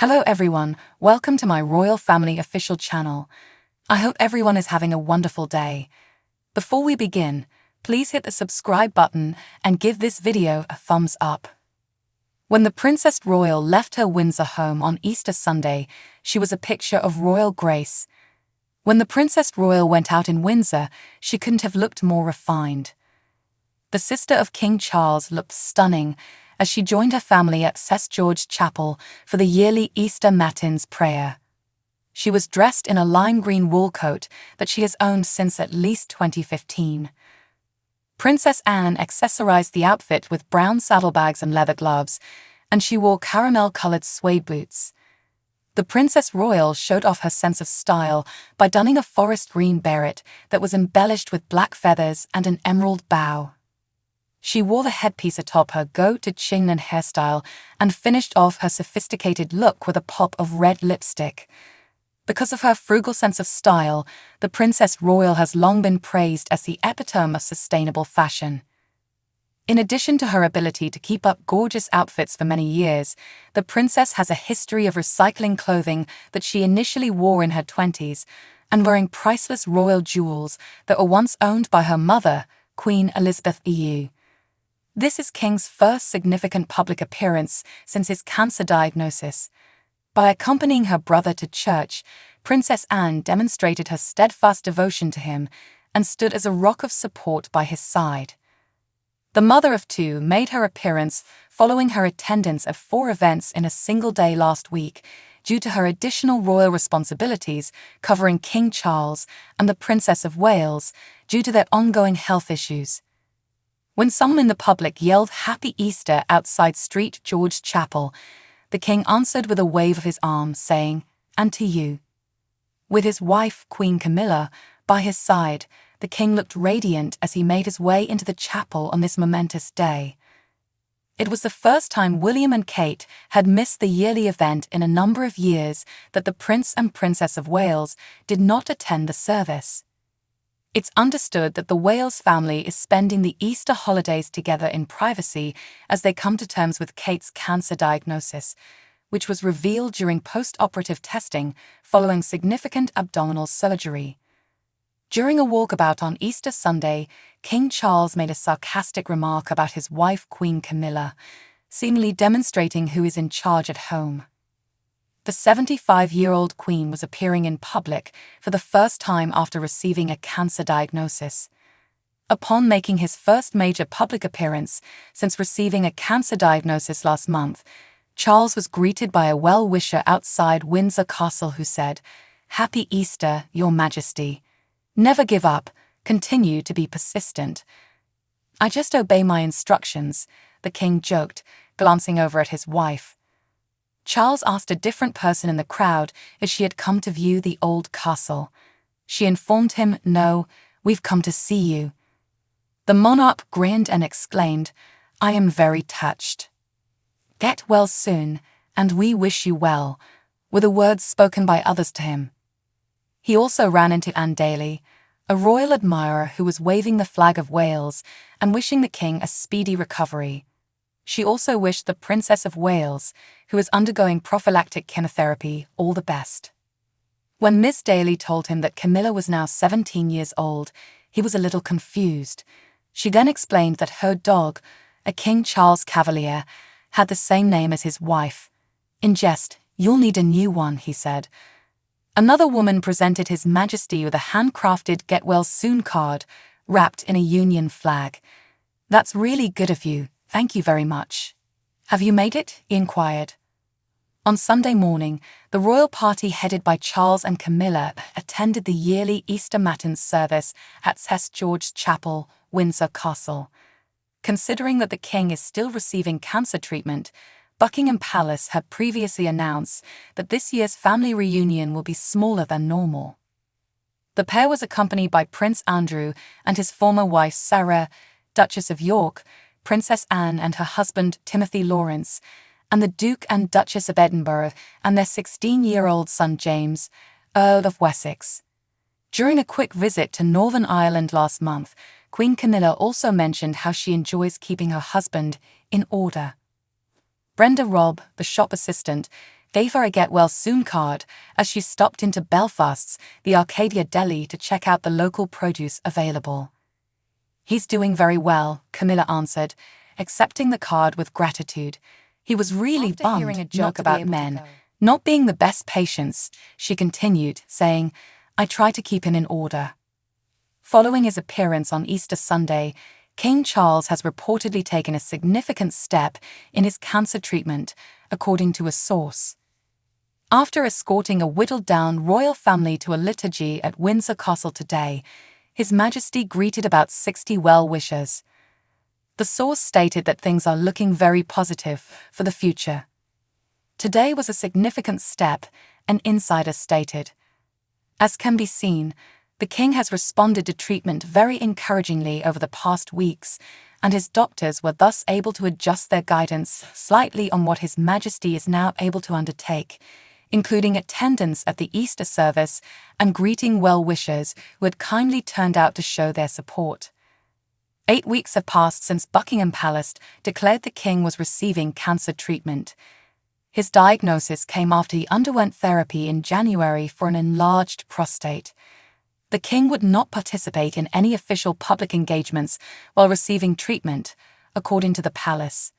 Hello everyone, welcome to my Royal Family official channel. I hope everyone is having a wonderful day. Before we begin, please hit the subscribe button and give this video a thumbs up. When the Princess Royal left her Windsor home on Easter Sunday, she was a picture of royal grace. When the Princess Royal went out in Windsor, she couldn't have looked more refined. The sister of King Charles looked stunning as she joined her family at St. George's Chapel for the yearly Easter Matins prayer. She was dressed in a lime green wool coat that she has owned since at least 2015. Princess Anne accessorized the outfit with brown saddlebags and leather gloves, and she wore caramel-colored suede boots. The Princess Royal showed off her sense of style by donning a forest green beret that was embellished with black feathers and an emerald bow. She wore the headpiece atop her go-to chin hairstyle and finished off her sophisticated look with a pop of red lipstick. Because of her frugal sense of style, the Princess Royal has long been praised as the epitome of sustainable fashion. In addition to her ability to keep up gorgeous outfits for many years, the princess has a history of recycling clothing that she initially wore in her 20s and wearing priceless royal jewels that were once owned by her mother, Queen Elizabeth II. This is King's first significant public appearance since his cancer diagnosis. By accompanying her brother to church, Princess Anne demonstrated her steadfast devotion to him and stood as a rock of support by his side. The mother of two made her appearance following her attendance at 4 events in a single day last week due to her additional royal responsibilities covering King Charles and the Princess of Wales due to their ongoing health issues. When someone in the public yelled Happy Easter outside St. George's Chapel, the king answered with a wave of his arm, saying, "And to you." With his wife, Queen Camilla, by his side, the king looked radiant as he made his way into the chapel on this momentous day. It was the first time William and Kate had missed the yearly event in a number of years that the Prince and Princess of Wales did not attend the service. It's understood that the Wales family is spending the Easter holidays together in privacy as they come to terms with Kate's cancer diagnosis, which was revealed during post-operative testing following significant abdominal surgery. During a walkabout on Easter Sunday, King Charles made a sarcastic remark about his wife Queen Camilla, seemingly demonstrating who is in charge at home. The 75-year-old queen was appearing in public for the first time after receiving a cancer diagnosis. Upon making his first major public appearance since receiving a cancer diagnosis last month, Charles was greeted by a well-wisher outside Windsor Castle who said, "Happy Easter, Your Majesty. Never give up, continue to be persistent." "I just obey my instructions," the king joked, glancing over at his wife. Charles asked a different person in the crowd if she had come to view the old castle. She informed him, "No, we've come to see you." The monarch grinned and exclaimed, "I am very touched. Get well soon, and we wish you well," were the words spoken by others to him. He also ran into Anne Daly, a royal admirer who was waving the flag of Wales and wishing the king a speedy recovery. She also wished the Princess of Wales, who is undergoing prophylactic chemotherapy, all the best. When Miss Daly told him that Camilla was now 17 years old, he was a little confused. She then explained that her dog, a King Charles Cavalier, had the same name as his wife. In jest, "You'll need a new one," he said. Another woman presented His Majesty with a handcrafted Get Well Soon card, wrapped in a Union flag. "That's really good of you. Thank you very much." "Have you made it?" he inquired. On Sunday morning, the royal party headed by Charles and Camilla attended the yearly Easter Matins service at St. George's Chapel, Windsor Castle. Considering that the king is still receiving cancer treatment, Buckingham Palace had previously announced that this year's family reunion will be smaller than normal. The pair was accompanied by Prince Andrew and his former wife Sarah, Duchess of York, Princess Anne and her husband Timothy Lawrence, and the Duke and Duchess of Edinburgh and their 16-year-old son James, Earl of Wessex. During a quick visit to Northern Ireland last month, Queen Camilla also mentioned how she enjoys keeping her husband in order. Brenda Robb, the shop assistant, gave her a get-well-soon card as she stopped into Belfast's the Arcadia Deli to check out the local produce available. "He's doing very well," Camilla answered, accepting the card with gratitude. He was really After bummed hearing a not joke to be about able men to go. Not being the best patients, she continued, saying, "I try to keep him in order." Following his appearance on Easter Sunday, King Charles has reportedly taken a significant step in his cancer treatment, according to a source. After escorting a whittled-down royal family to a liturgy at Windsor Castle today, His Majesty greeted about 60 well-wishers. The source stated that things are looking very positive for the future. Today was a significant step, an insider stated. As can be seen, the king has responded to treatment very encouragingly over the past weeks, and his doctors were thus able to adjust their guidance slightly on what His Majesty is now able to undertake, including attendance at the Easter service and greeting well-wishers who had kindly turned out to show their support. 8 weeks have passed since Buckingham Palace declared the king was receiving cancer treatment. His diagnosis came after he underwent therapy in January for an enlarged prostate. The king would not participate in any official public engagements while receiving treatment, according to the palace.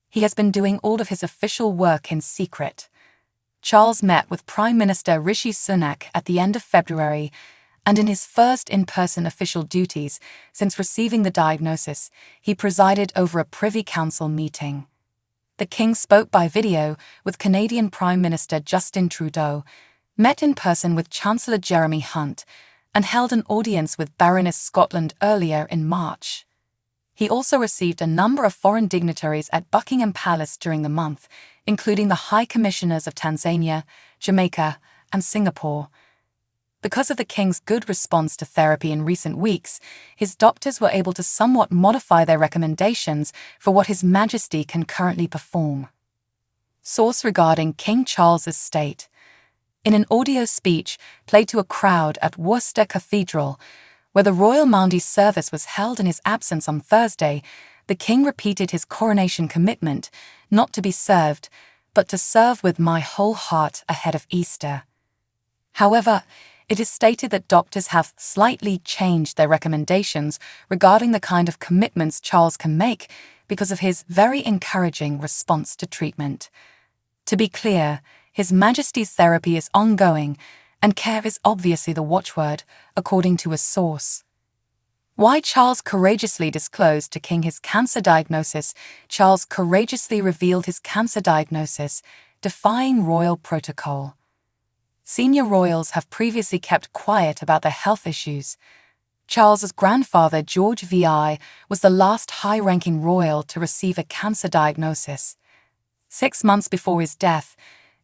He has been doing all of his official work in secret. Charles met with Prime Minister Rishi Sunak at the end of February, and in his first in-person official duties since receiving the diagnosis, he presided over a Privy Council meeting. The king spoke by video with Canadian Prime Minister Justin Trudeau, met in person with Chancellor Jeremy Hunt, and held an audience with Baroness Scotland earlier in March. He also received a number of foreign dignitaries at Buckingham Palace during the month, including the High Commissioners of Tanzania, Jamaica, and Singapore. Because of the king's good response to therapy in recent weeks, his doctors were able to somewhat modify their recommendations for what His Majesty can currently perform. Source regarding King Charles's state. In an audio speech played to a crowd at Worcester Cathedral, where the Royal Maundy service was held in his absence on Thursday, the king repeated his coronation commitment not to be served, but to serve with my whole heart ahead of Easter. However, it is stated that doctors have slightly changed their recommendations regarding the kind of commitments Charles can make because of his very encouraging response to treatment. To be clear, His Majesty's therapy is ongoing, and care is obviously the watchword, according to a source. Why Charles courageously disclosed to King his cancer diagnosis. Charles courageously revealed his cancer diagnosis, defying royal protocol. Senior royals have previously kept quiet about their health issues. Charles's grandfather, George VI, was the last high-ranking royal to receive a cancer diagnosis. 6 months before his death,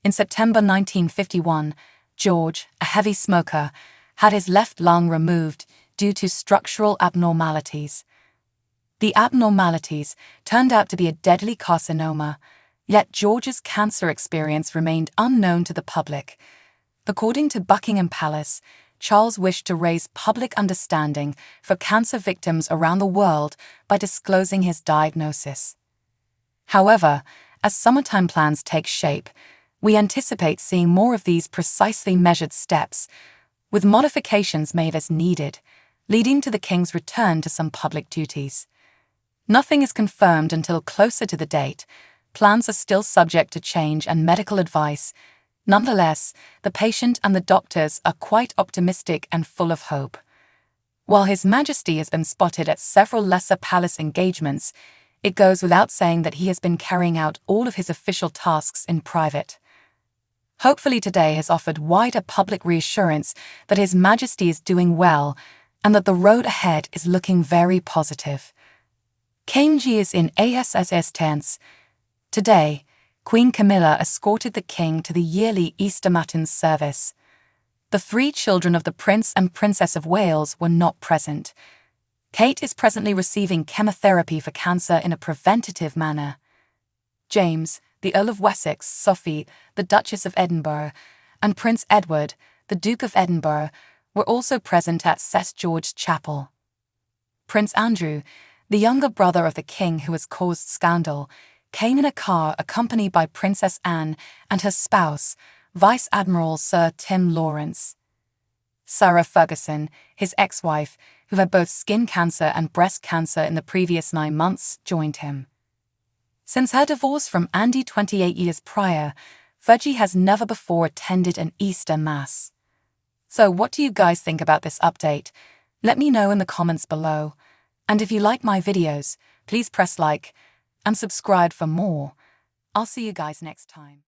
in September 1951, George, a heavy smoker, had his left lung removed due to structural abnormalities. The abnormalities turned out to be a deadly carcinoma, yet George's cancer experience remained unknown to the public. According to Buckingham Palace, Charles wished to raise public understanding for cancer victims around the world by disclosing his diagnosis. However, as summertime plans take shape, we anticipate seeing more of these precisely measured steps, with modifications made as needed, leading to the king's return to some public duties. Nothing is confirmed until closer to the date. Plans are still subject to change and medical advice. Nonetheless, the patient and the doctors are quite optimistic and full of hope. While His Majesty has been spotted at several lesser palace engagements, it goes without saying that he has been carrying out all of his official tasks in private. Hopefully today has offered wider public reassurance that His Majesty is doing well and that the road ahead is looking very positive. KMG is in ASS tense. Today, Queen Camilla escorted the king to the yearly Easter Matins service. The 3 children of the Prince and Princess of Wales were not present. Kate is presently receiving chemotherapy for cancer in a preventative manner. James, the Earl of Wessex, Sophie, the Duchess of Edinburgh, and Prince Edward, the Duke of Edinburgh, were also present at St. George's Chapel. Prince Andrew, the younger brother of the king who has caused scandal, came in a car accompanied by Princess Anne and her spouse, Vice Admiral Sir Tim Lawrence. Sarah Ferguson, his ex-wife, who had both skin cancer and breast cancer in the previous 9 months, joined him. Since her divorce from Andy 28 years prior, Fergie has never before attended an Easter Mass. So what do you guys think about this update? Let me know in the comments below. And if you like my videos, please press like and subscribe for more. I'll see you guys next time.